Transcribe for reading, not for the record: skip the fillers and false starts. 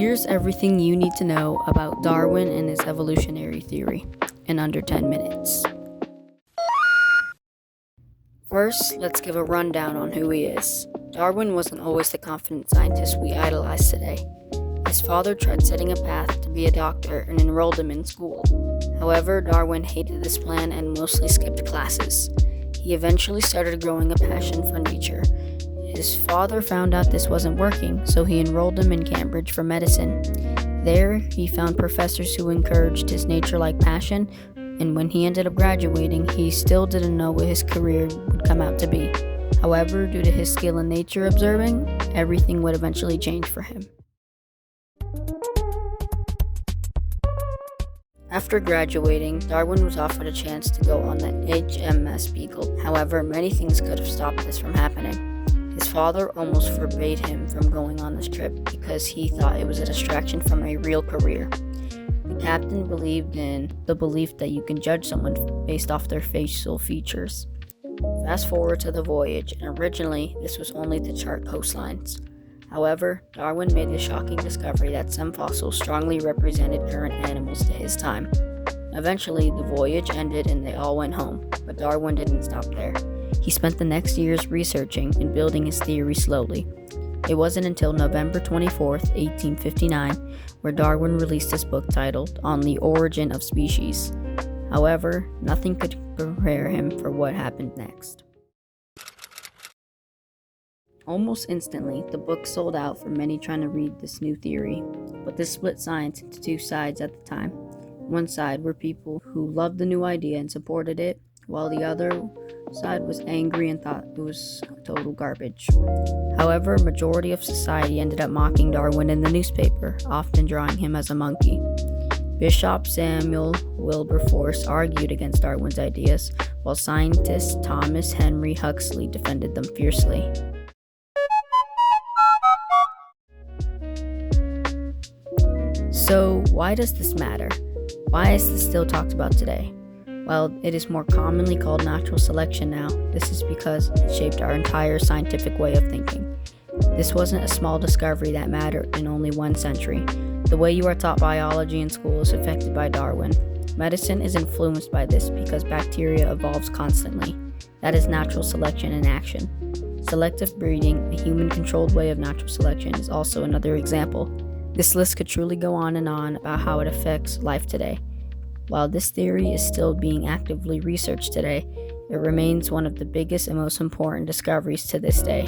Here's everything you need to know about Darwin and his evolutionary theory in under 10 minutes. First, let's give a rundown on who he is. Darwin wasn't always the confident scientist we idolize today. His father tried setting a path to be a doctor and enrolled him in school. However, Darwin hated this plan and mostly skipped classes. He eventually started growing a passion for nature. His father found out this wasn't working, so he enrolled him in Cambridge for medicine. There, he found professors who encouraged his nature-like passion, and when he ended up graduating, he still didn't know what his career would come out to be. However, due to his skill in nature observing, everything would eventually change for him. After graduating, Darwin was offered a chance to go on the HMS Beagle. However, many things could have stopped this from happening. His father almost forbade him from going on this trip because he thought it was a distraction from a real career. The captain believed in the belief that you can judge someone based off their facial features. Fast forward to the voyage, and originally this was only to chart coastlines. However, Darwin made the shocking discovery that some fossils strongly represented current animals to his time. Eventually, the voyage ended and they all went home, but Darwin didn't stop there. He spent the next years researching and building his theory slowly. It wasn't until November 24th, 1859, where Darwin released his book titled On the Origin of Species. However, nothing could prepare him for what happened next. Almost instantly, the book sold out for many trying to read this new theory, but this split science into two sides at the time. One side were people who loved the new idea and supported it, while the other side was angry and thought it was total garbage. However, a majority of society ended up mocking Darwin in the newspaper, often drawing him as a monkey. Bishop Samuel Wilberforce argued against Darwin's ideas, while scientist Thomas Henry Huxley defended them fiercely. So, why does this matter? Why is this still talked about today? Well, it is more commonly called natural selection now. This is because it shaped our entire scientific way of thinking. This wasn't a small discovery that mattered in only one century. The way you are taught biology in school is affected by Darwin. Medicine is influenced by this because bacteria evolves constantly. That is natural selection in action. Selective breeding, a human-controlled way of natural selection, is also another example. This list could truly go on and on about how it affects life today. While this theory is still being actively researched today, it remains one of the biggest and most important discoveries to this day.